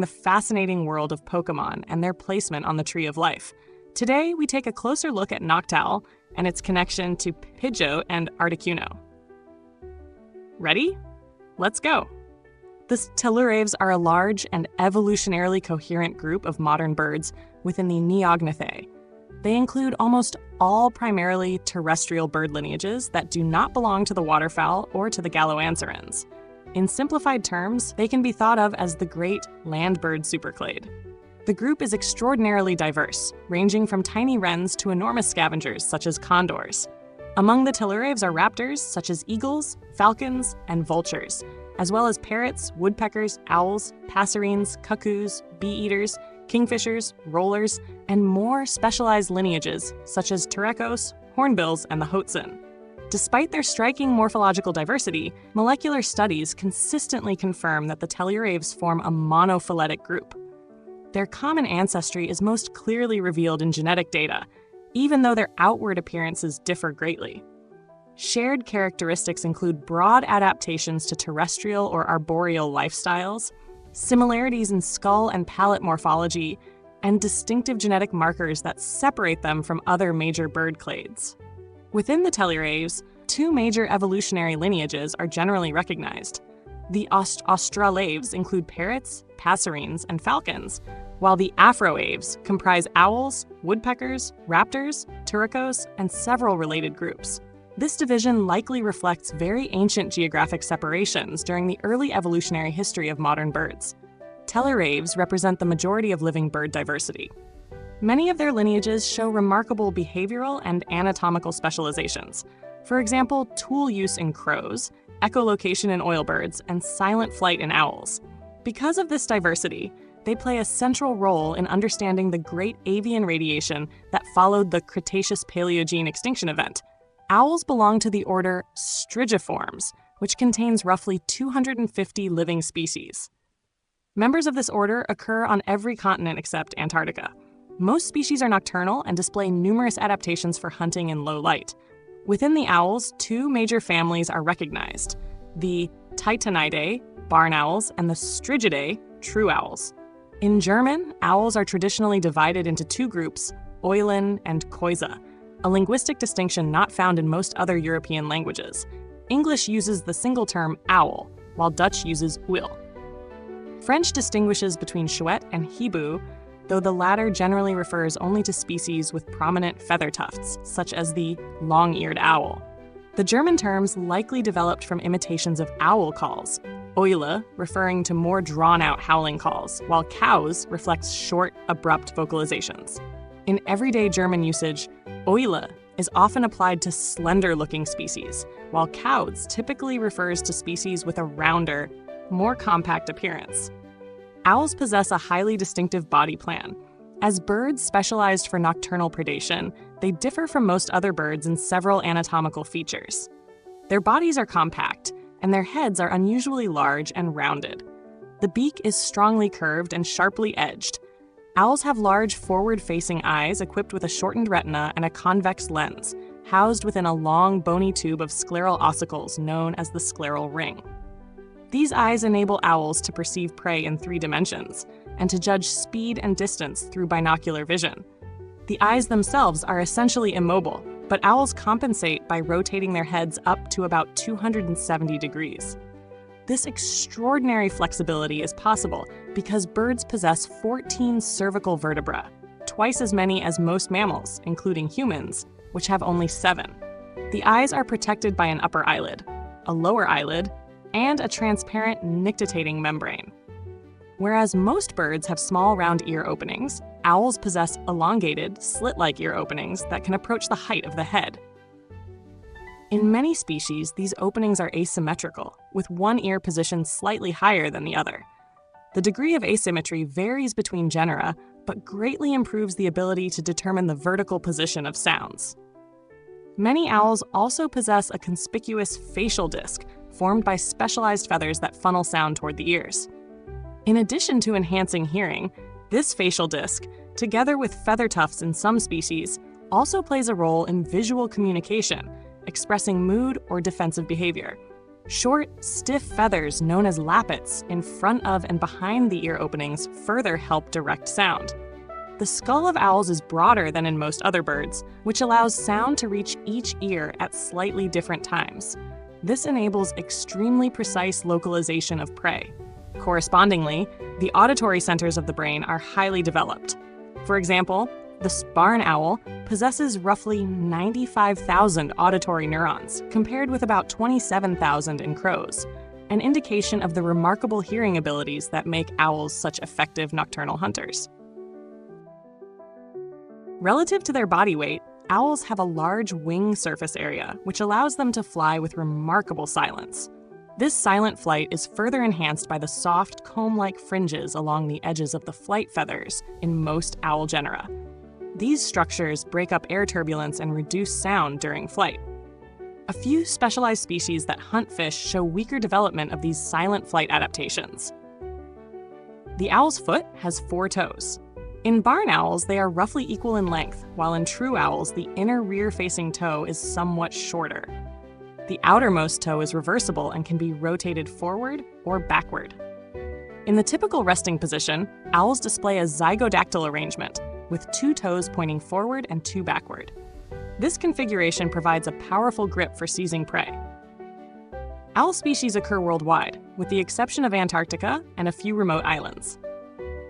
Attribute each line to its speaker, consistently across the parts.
Speaker 1: the fascinating world of Pokemon and their placement on the Tree of Life. Today, we take a closer look at Noctowl and its connection to Pidgeot and Articuno. Ready? Let's go! The Telluraves are a large and evolutionarily coherent group of modern birds within the Neognathai. They include almost all primarily terrestrial bird lineages that do not belong to the waterfowl or to the Galloanserines. In simplified terms, they can be thought of as the great land bird superclade. The group is extraordinarily diverse, ranging from tiny wrens to enormous scavengers such as condors. Among the Telluraves are raptors such as eagles, falcons, and vultures, as well as parrots, woodpeckers, owls, passerines, cuckoos, bee-eaters, kingfishers, rollers, and more specialized lineages such as terekos, hornbills, and the hoatzin. Despite their striking morphological diversity, molecular studies consistently confirm that the Telluraves form a monophyletic group. Their common ancestry is most clearly revealed in genetic data, even though their outward appearances differ greatly. Shared characteristics include broad adaptations to terrestrial or arboreal lifestyles, similarities in skull and palate morphology, and distinctive genetic markers that separate them from other major bird clades. Within the Telluraves, two major evolutionary lineages are generally recognized. The Australaves include parrots, passerines, and falcons, while the Afroaves comprise owls, woodpeckers, raptors, terekos, and several related groups. This division likely reflects very ancient geographic separations during the early evolutionary history of modern birds. Telluraves represent the majority of living bird diversity. Many of their lineages show remarkable behavioral and anatomical specializations. For example, tool use in crows, echolocation in oilbirds, and silent flight in owls. Because of this diversity, they play a central role in understanding the great avian radiation that followed the Cretaceous-Paleogene extinction event. Owls belong to the order Strigiformes, which contains roughly 250 living species. Members of this order occur on every continent except Antarctica. Most species are nocturnal and display numerous adaptations for hunting in low light. Within the owls, two major families are recognized: the Titanidae, barn owls, and the Strigidae, true owls. In German, owls are traditionally divided into two groups, Eulen and Koise, a linguistic distinction not found in most other European languages. English uses the single term owl, while Dutch uses uil. French distinguishes between chouette and hibou, though the latter generally refers only to species with prominent feather tufts, such as the long-eared owl. The German terms likely developed from imitations of owl calls, Eule referring to more drawn-out howling calls, while cows reflects short, abrupt vocalizations. In everyday German usage, Eule is often applied to slender-looking species, while cows typically refers to species with a rounder, more compact appearance. Owls possess a highly distinctive body plan. As birds specialized for nocturnal predation, they differ from most other birds in several anatomical features. Their bodies are compact, and their heads are unusually large and rounded. The beak is strongly curved and sharply edged. Owls have large forward-facing eyes equipped with a shortened retina and a convex lens, housed within a long, bony tube of scleral ossicles known as the scleral ring. These eyes enable owls to perceive prey in 3 dimensions, and to judge speed and distance through binocular vision. The eyes themselves are essentially immobile, but owls compensate by rotating their heads up to about 270 degrees. This extraordinary flexibility is possible because birds possess 14 cervical vertebrae, twice as many as most mammals, including humans, which have only 7. The eyes are protected by an upper eyelid, a lower eyelid, and a transparent nictitating membrane. Whereas most birds have small round ear openings, owls possess elongated, slit-like ear openings that can approach the height of the head. In many species, these openings are asymmetrical, with one ear positioned slightly higher than the other. The degree of asymmetry varies between genera, but greatly improves the ability to determine the vertical position of sounds. Many owls also possess a conspicuous facial disc formed by specialized feathers that funnel sound toward the ears. In addition to enhancing hearing, this facial disc, together with feather tufts in some species, also plays a role in visual communication, expressing mood or defensive behavior. Short, stiff feathers known as lappets in front of and behind the ear openings further help direct sound. The skull of owls is broader than in most other birds, which allows sound to reach each ear at slightly different times. This enables extremely precise localization of prey. Correspondingly, the auditory centers of the brain are highly developed. For example, the barn owl possesses roughly 95,000 auditory neurons, compared with about 27,000 in crows, an indication of the remarkable hearing abilities that make owls such effective nocturnal hunters. Relative to their body weight, owls have a large wing surface area, which allows them to fly with remarkable silence. This silent flight is further enhanced by the soft, comb-like fringes along the edges of the flight feathers in most owl genera. These structures break up air turbulence and reduce sound during flight. A few specialized species that hunt fish show weaker development of these silent flight adaptations. The owl's foot has 4 toes. In barn owls, they are roughly equal in length, while in true owls, the inner rear-facing toe is somewhat shorter. The outermost toe is reversible and can be rotated forward or backward. In the typical resting position, owls display a zygodactyl arrangement, with 2 toes pointing forward and 2 backward. This configuration provides a powerful grip for seizing prey. Owl species occur worldwide, with the exception of Antarctica and a few remote islands.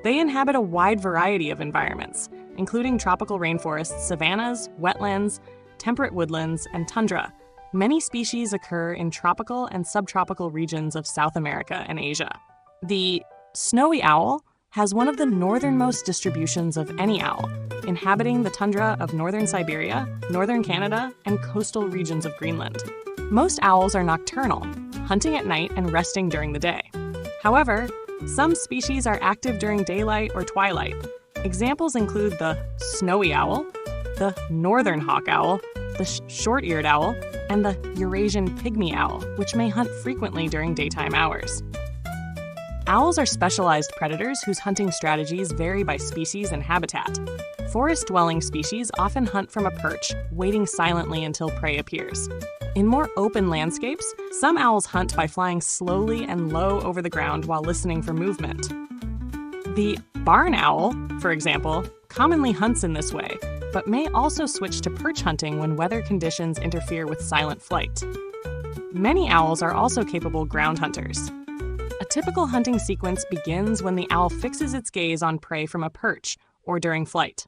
Speaker 1: They inhabit a wide variety of environments, including tropical rainforests, savannas, wetlands, temperate woodlands, and tundra. Many species occur in tropical and subtropical regions of South America and Asia. The snowy owl has one of the northernmost distributions of any owl, inhabiting the tundra of northern Siberia, northern Canada, and coastal regions of Greenland. Most owls are nocturnal, hunting at night and resting during the day. However, some species are active during daylight or twilight. Examples include the snowy owl, the northern hawk owl, the short-eared owl, and the Eurasian pygmy owl, which may hunt frequently during daytime hours. Owls are specialized predators whose hunting strategies vary by species and habitat. Forest-dwelling species often hunt from a perch, waiting silently until prey appears. In more open landscapes, some owls hunt by flying slowly and low over the ground while listening for movement. The barn owl, for example, commonly hunts in this way, but may also switch to perch hunting when weather conditions interfere with silent flight. Many owls are also capable ground hunters. A typical hunting sequence begins when the owl fixes its gaze on prey from a perch or during flight.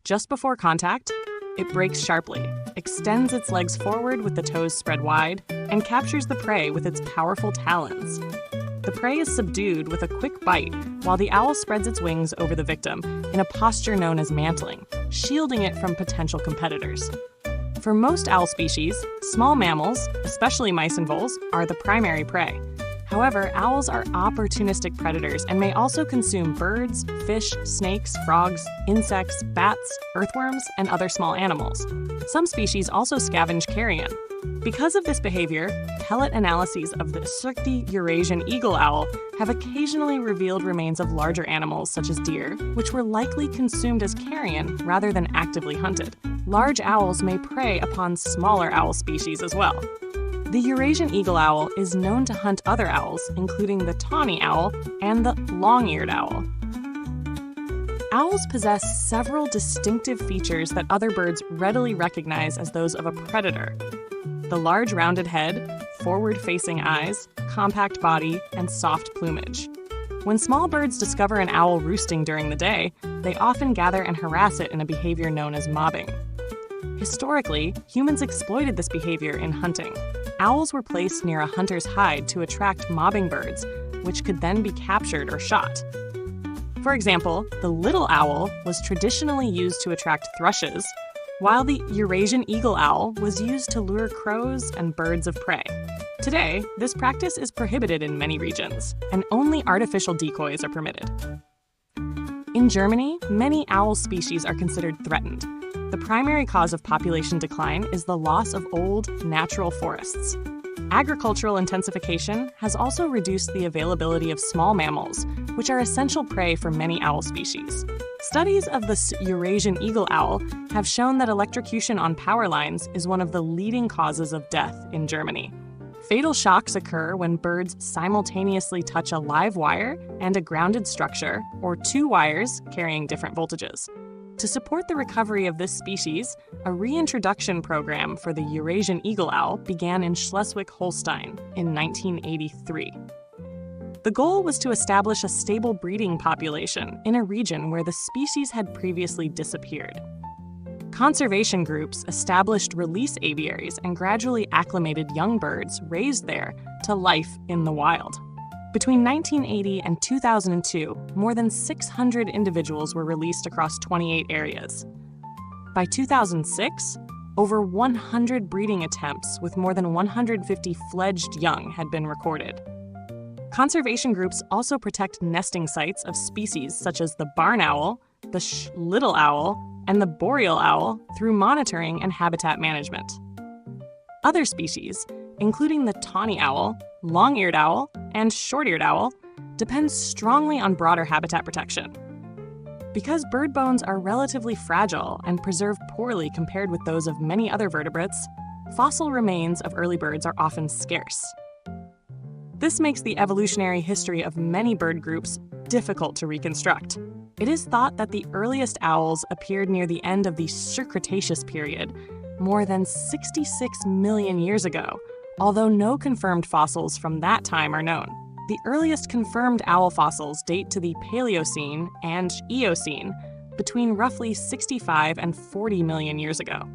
Speaker 1: Just before contact, it brakes sharply, extends its legs forward with the toes spread wide, and captures the prey with its powerful talons. The prey is subdued with a quick bite, while the owl spreads its wings over the victim in a posture known as mantling, shielding it from potential competitors. For most owl species, small mammals, especially mice and voles, are the primary prey. However, owls are opportunistic predators and may also consume birds, fish, snakes, frogs, insects, bats, earthworms, and other small animals. Some species also scavenge carrion. Because of this behavior, pellet analyses of the Cirque Eurasian eagle owl have occasionally revealed remains of larger animals such as deer, which were likely consumed as carrion rather than actively hunted. Large owls may prey upon smaller owl species as well. The Eurasian eagle owl is known to hunt other owls, including the tawny owl and the long-eared owl. Owls possess several distinctive features that other birds readily recognize as those of a predator. The large rounded head, forward-facing eyes, compact body, and soft plumage. When small birds discover an owl roosting during the day, they often gather and harass it in a behavior known as mobbing. Historically, humans exploited this behavior in hunting. Owls were placed near a hunter's hide to attract mobbing birds, which could then be captured or shot. For example, the little owl was traditionally used to attract thrushes, while the Eurasian eagle owl was used to lure crows and birds of prey. Today, this practice is prohibited in many regions, and only artificial decoys are permitted. In Germany, many owl species are considered threatened. The primary cause of population decline is the loss of old, natural forests. Agricultural intensification has also reduced the availability of small mammals, which are essential prey for many owl species. Studies of the Eurasian eagle owl have shown that electrocution on power lines is one of the leading causes of death in Germany. Fatal shocks occur when birds simultaneously touch a live wire and a grounded structure, or two wires carrying different voltages. To support the recovery of this species, a reintroduction program for the Eurasian eagle owl began in Schleswig-Holstein in 1983. The goal was to establish a stable breeding population in a region where the species had previously disappeared. Conservation groups established release aviaries and gradually acclimated young birds raised there to life in the wild. Between 1980 and 2002, more than 600 individuals were released across 28 areas. By 2006, over 100 breeding attempts with more than 150 fledged young had been recorded. Conservation groups also protect nesting sites of species such as the barn owl, the little owl, and the boreal owl through monitoring and habitat management. Other species, including the tawny owl, long-eared owl, and short-eared owl, depend strongly on broader habitat protection. Because bird bones are relatively fragile and preserve poorly compared with those of many other vertebrates, fossil remains of early birds are often scarce. This makes the evolutionary history of many bird groups difficult to reconstruct. It is thought that the earliest owls appeared near the end of the Cretaceous period, more than 66 million years ago, although no confirmed fossils from that time are known. The earliest confirmed owl fossils date to the Paleocene and Eocene, between roughly 65 and 40 million years ago.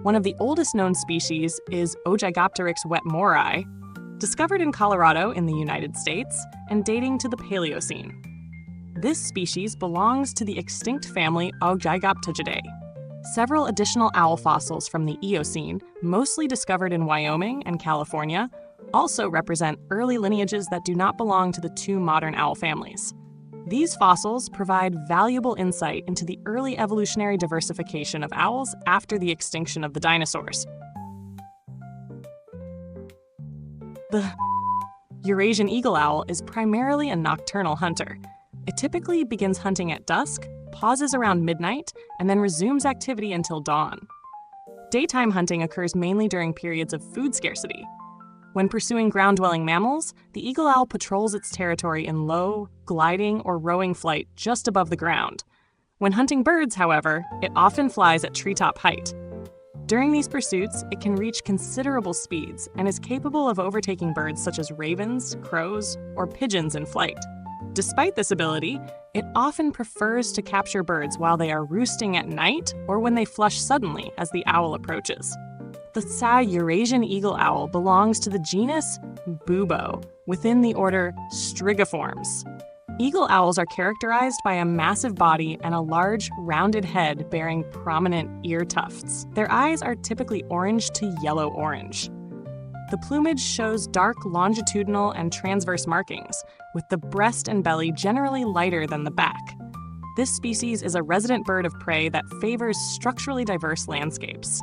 Speaker 1: One of the oldest known species is Ogygopteryx wetmorei, discovered in Colorado in the United States and dating to the Paleocene. This species belongs to the extinct family Ogygoptegidae. Several additional owl fossils from the Eocene, mostly discovered in Wyoming and California, also represent early lineages that do not belong to the two modern owl families. These fossils provide valuable insight into the early evolutionary diversification of owls after the extinction of the dinosaurs. The Eurasian eagle owl is primarily a nocturnal hunter. It typically begins hunting at dusk, pauses around midnight, and then resumes activity until dawn. Daytime hunting occurs mainly during periods of food scarcity. When pursuing ground-dwelling mammals, the eagle owl patrols its territory in low, gliding, or rowing flight just above the ground. When hunting birds, however, it often flies at treetop height. During these pursuits, it can reach considerable speeds and is capable of overtaking birds such as ravens, crows, or pigeons in flight. Despite this ability, it often prefers to capture birds while they are roosting at night or when they flush suddenly as the owl approaches. The Eurasian eagle owl belongs to the genus Bubo within the order Strigiformes. Eagle owls are characterized by a massive body and a large, rounded head bearing prominent ear tufts. Their eyes are typically orange to yellow-orange. The plumage shows dark longitudinal and transverse markings, with the breast and belly generally lighter than the back. This species is a resident bird of prey that favors structurally diverse landscapes.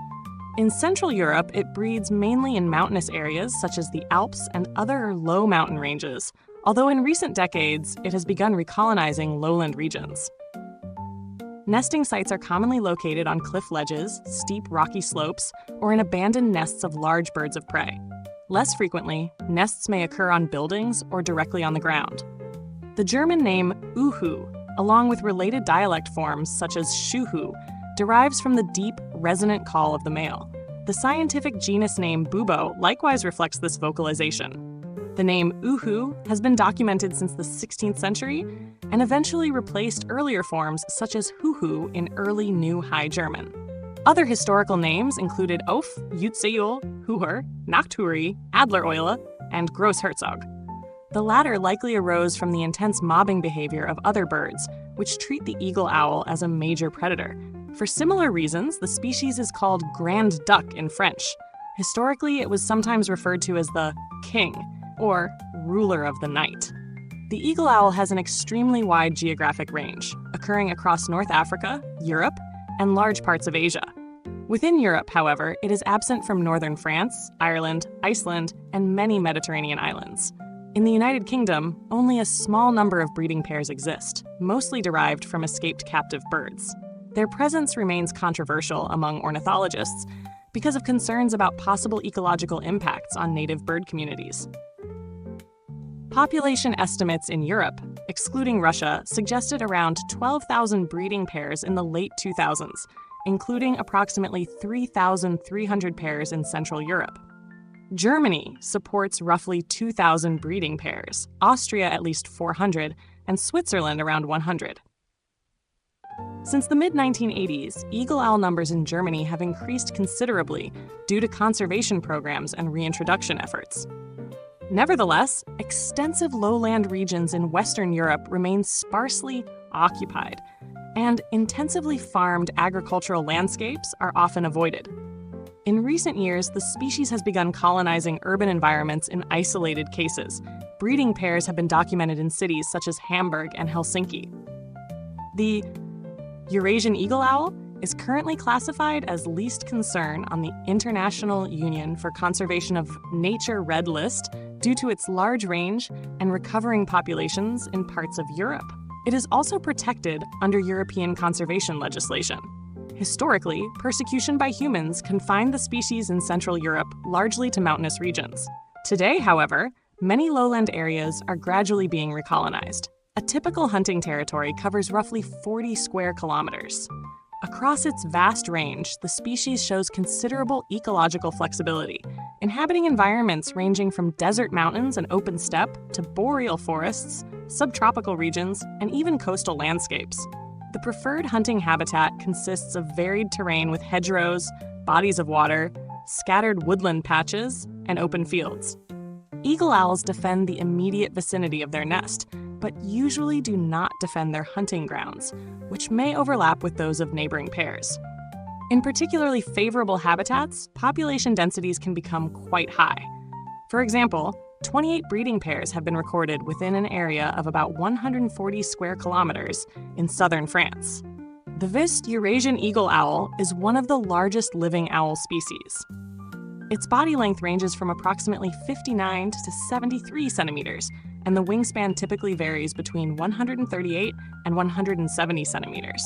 Speaker 1: In Central Europe, it breeds mainly in mountainous areas such as the Alps and other low mountain ranges, although in recent decades, it has begun recolonizing lowland regions. Nesting sites are commonly located on cliff ledges, steep rocky slopes, or in abandoned nests of large birds of prey. Less frequently, nests may occur on buildings or directly on the ground. The German name Uhu, along with related dialect forms such as Shuhu, derives from the deep, resonant call of the male. The scientific genus name Bubo likewise reflects this vocalization. The name Uhu has been documented since the 16th century and eventually replaced earlier forms such as Huhu in early New High German. Other historical names included Auf, Jutseul, Huher, Nachthuri, Adlereule, and Großherzog. The latter likely arose from the intense mobbing behavior of other birds, which treat the eagle owl as a major predator. For similar reasons, the species is called grand duck in French. Historically, it was sometimes referred to as the king, or ruler of the night. The eagle owl has an extremely wide geographic range, occurring across North Africa, Europe, and large parts of Asia. Within Europe, however, it is absent from northern France, Ireland, Iceland, and many Mediterranean islands. In the United Kingdom, only a small number of breeding pairs exist, mostly derived from escaped captive birds. Their presence remains controversial among ornithologists because of concerns about possible ecological impacts on native bird communities. Population estimates in Europe, excluding Russia, suggested around 12,000 breeding pairs in the late 2000s, including approximately 3,300 pairs in Central Europe. Germany supports roughly 2,000 breeding pairs, Austria at least 400, and Switzerland around 100. Since the mid-1980s, eagle owl numbers in Germany have increased considerably due to conservation programs and reintroduction efforts. Nevertheless, extensive lowland regions in Western Europe remain sparsely occupied, and intensively farmed agricultural landscapes are often avoided. In recent years, the species has begun colonizing urban environments in isolated cases. Breeding pairs have been documented in cities such as Hamburg and Helsinki. The Eurasian eagle owl is currently classified as least concern on the International Union for Conservation of Nature Red List due to its large range and recovering populations in parts of Europe. It is also protected under European conservation legislation. Historically, persecution by humans confined the species in Central Europe largely to mountainous regions. Today, however, many lowland areas are gradually being recolonized. A typical hunting territory covers roughly 40 square kilometers. Across its vast range, the species shows considerable ecological flexibility, inhabiting environments ranging from desert mountains and open steppe to boreal forests, subtropical regions, and even coastal landscapes. The preferred hunting habitat consists of varied terrain with hedgerows, bodies of water, scattered woodland patches, and open fields. Eagle owls defend the immediate vicinity of their nest, but usually do not defend their hunting grounds, which may overlap with those of neighboring pairs. In particularly favorable habitats, population densities can become quite high. For example, 28 breeding pairs have been recorded within an area of about 140 square kilometers in southern France. The Vist Eurasian eagle owl is one of the largest living owl species. Its body length ranges from approximately 59 to 73 centimeters, and the wingspan typically varies between 138 and 170 centimeters.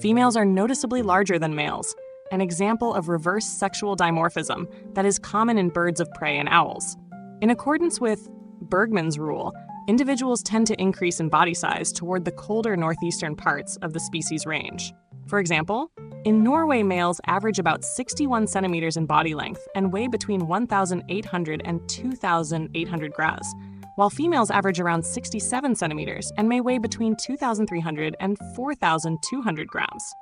Speaker 1: Females are noticeably larger than males, an example of reverse sexual dimorphism that is common in birds of prey and owls. In accordance with Bergmann's rule, individuals tend to increase in body size toward the colder northeastern parts of the species range. For example, in Norway, males average about 61 centimeters in body length and weigh between 1,800 and 2,800 grams, while females average around 67 centimeters and may weigh between 2,300 and 4,200 grams.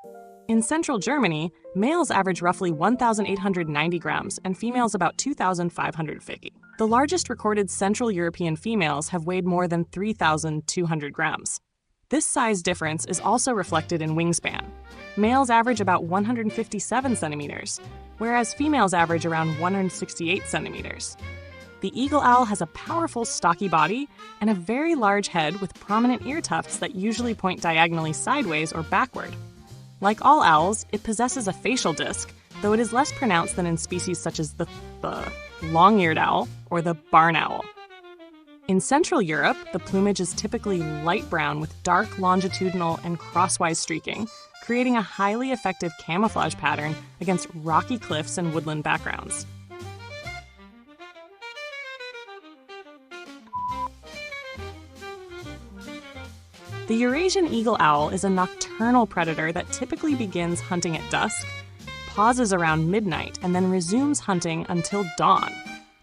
Speaker 1: In central Germany, males average roughly 1,890 grams and females about 2,550. The largest recorded Central European females have weighed more than 3,200 grams. This size difference is also reflected in wingspan. Males average about 157 centimeters, whereas females average around 168 centimeters. The eagle owl has a powerful, stocky body and a very large head with prominent ear tufts that usually point diagonally sideways or backward. Like all owls, it possesses a facial disc, though it is less pronounced than in species such as the long-eared owl or the barn owl. In Central Europe, the plumage is typically light brown with dark longitudinal and crosswise streaking, creating a highly effective camouflage pattern against rocky cliffs and woodland backgrounds. The Eurasian eagle owl is a nocturnal predator that typically begins hunting at dusk, pauses around midnight, and then resumes hunting until dawn.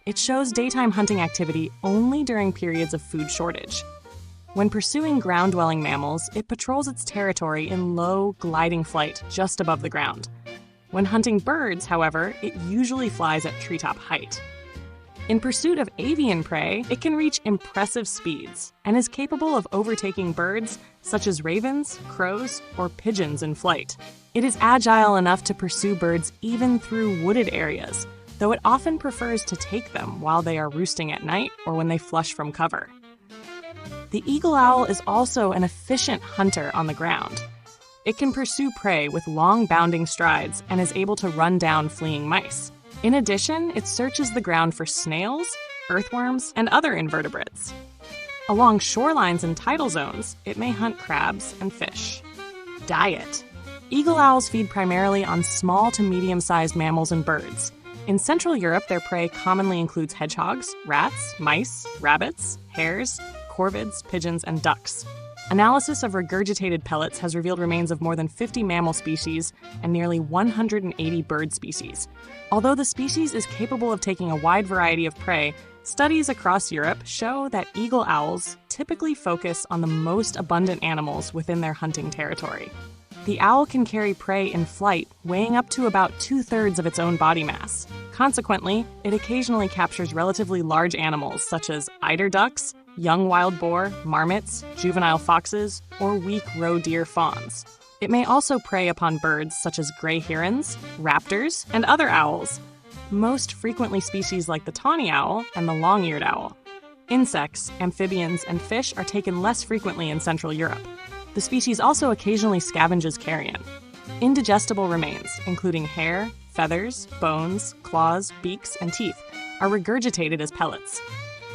Speaker 1: It shows daytime hunting activity only during periods of food shortage. When pursuing ground-dwelling mammals, it patrols its territory in low, gliding flight just above the ground. When hunting birds, however, it usually flies at treetop height. In pursuit of avian prey, it can reach impressive speeds and is capable of overtaking birds such as ravens, crows, or pigeons in flight. It is agile enough to pursue birds even through wooded areas, though it often prefers to take them while they are roosting at night or when they flush from cover. The eagle owl is also an efficient hunter on the ground. It can pursue prey with long bounding strides and is able to run down fleeing mice. In addition, it searches the ground for snails, earthworms, and other invertebrates. Along shorelines and tidal zones, it may hunt crabs and fish. Diet. Eagle owls feed primarily on small to medium-sized mammals and birds. In Central Europe, their prey commonly includes hedgehogs, rats, mice, rabbits, hares, corvids, pigeons, and ducks. Analysis of regurgitated pellets has revealed remains of more than 50 mammal species and nearly 180 bird species. Although the species is capable of taking a wide variety of prey, studies across Europe show that eagle owls typically focus on the most abundant animals within their hunting territory. The owl can carry prey in flight, weighing up to about 2/3 of its own body mass. Consequently, it occasionally captures relatively large animals such as eider ducks, young wild boar, marmots, juvenile foxes, or weak roe deer fawns. It may also prey upon birds such as gray herons, raptors, and other owls, most frequently species like the tawny owl and the long-eared owl. Insects, amphibians, and fish are taken less frequently in Central Europe. The species also occasionally scavenges carrion. Indigestible remains, including hair, feathers, bones, claws, beaks, and teeth, are regurgitated as pellets.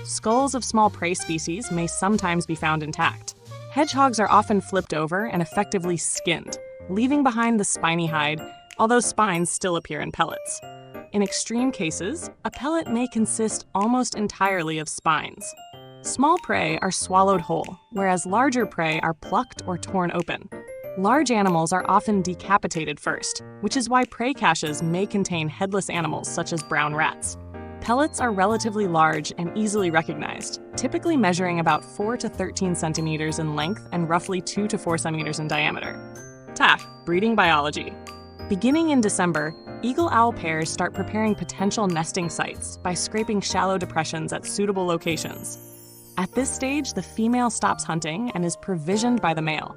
Speaker 1: Skulls of small prey species may sometimes be found intact. Hedgehogs are often flipped over and effectively skinned, leaving behind the spiny hide, although spines still appear in pellets. In extreme cases, a pellet may consist almost entirely of spines. Small prey are swallowed whole, whereas larger prey are plucked or torn open. Large animals are often decapitated first, which is why prey caches may contain headless animals such as brown rats. Pellets are relatively large and easily recognized, typically measuring about 4 to 13 centimeters in length and roughly 2 to 4 centimeters in diameter. Breeding biology. Beginning in December, eagle owl pairs start preparing potential nesting sites by scraping shallow depressions at suitable locations. At this stage, the female stops hunting and is provisioned by the male.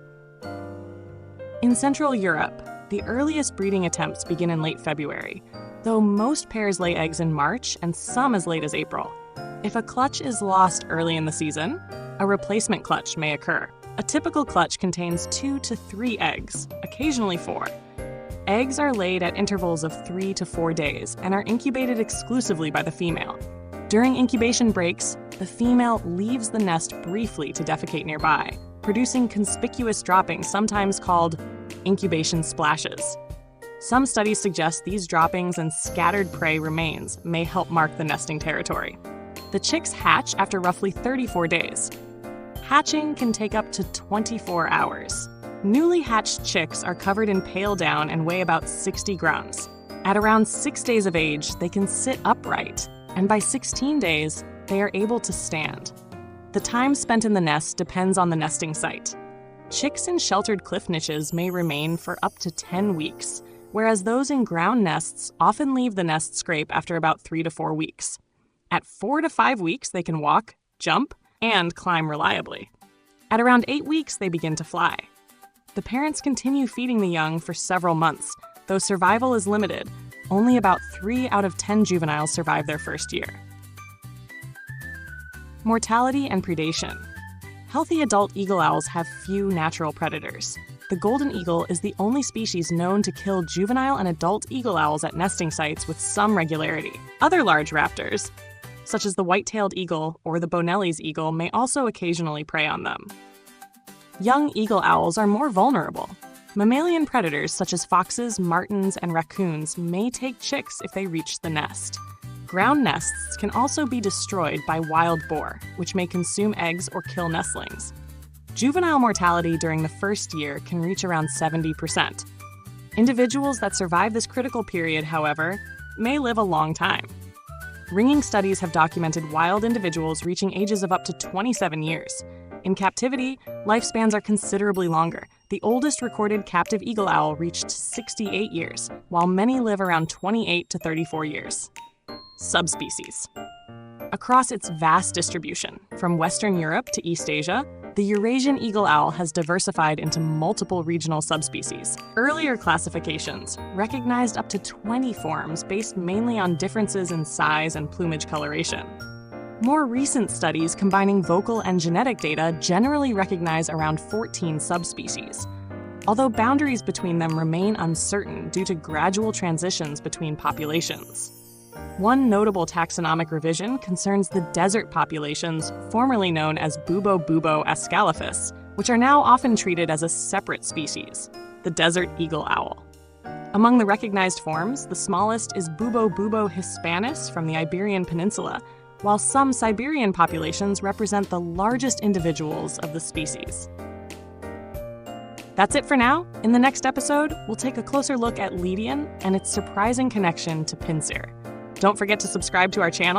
Speaker 1: In Central Europe, the earliest breeding attempts begin in late February, though most pairs lay eggs in March and some as late as April. If a clutch is lost early in the season, a replacement clutch may occur. A typical clutch contains 2 to 3 eggs, occasionally 4. Eggs are laid at intervals of 3 to 4 days and are incubated exclusively by the female. During incubation breaks, the female leaves the nest briefly to defecate nearby, producing conspicuous droppings sometimes called incubation splashes. Some studies suggest these droppings and scattered prey remains may help mark the nesting territory. The chicks hatch after roughly 34 days. Hatching can take up to 24 hours. Newly hatched chicks are covered in pale down and weigh about 60 grams. At around 6 days of age, they can sit upright, and by 16 days, they are able to stand. The time spent in the nest depends on the nesting site. Chicks in sheltered cliff niches may remain for up to 10 weeks, whereas those in ground nests often leave the nest scrape after about 3 to 4 weeks. At 4 to 5 weeks, they can walk, jump, and climb reliably. At around 8 weeks, they begin to fly. The parents continue feeding the young for several months, though survival is limited. Only about 3 out of 10 juveniles survive their first year. Mortality and predation. Healthy adult eagle owls have few natural predators. The golden eagle is the only species known to kill juvenile and adult eagle owls at nesting sites with some regularity. Other large raptors, such as the white-tailed eagle or the Bonelli's eagle, may also occasionally prey on them. Young eagle owls are more vulnerable. Mammalian predators such as foxes, martens, and raccoons may take chicks if they reach the nest. Ground nests can also be destroyed by wild boar, which may consume eggs or kill nestlings. Juvenile mortality during the first year can reach around 70%. Individuals that survive this critical period, however, may live a long time. Ringing studies have documented wild individuals reaching ages of up to 27 years. In captivity, lifespans are considerably longer. The oldest recorded captive eagle owl reached 68 years, while many live around 28 to 34 years. Subspecies. Across its vast distribution, from Western Europe to East Asia, the Eurasian eagle owl has diversified into multiple regional subspecies. Earlier classifications recognized up to 20 forms based mainly on differences in size and plumage coloration. More recent studies combining vocal and genetic data generally recognize around 14 subspecies, although boundaries between them remain uncertain due to gradual transitions between populations. One notable taxonomic revision concerns the desert populations formerly known as Bubo ascalaphus, which are now often treated as a separate species. the desert eagle owl. Among the recognized forms, the smallest is Bubo hispanus from the Iberian Peninsula, while some Siberian populations represent the largest individuals of the species. That's it for now. In the next episode, we'll take a closer look at Ledian and its surprising connection to Pinsir. Don't forget to subscribe to our channel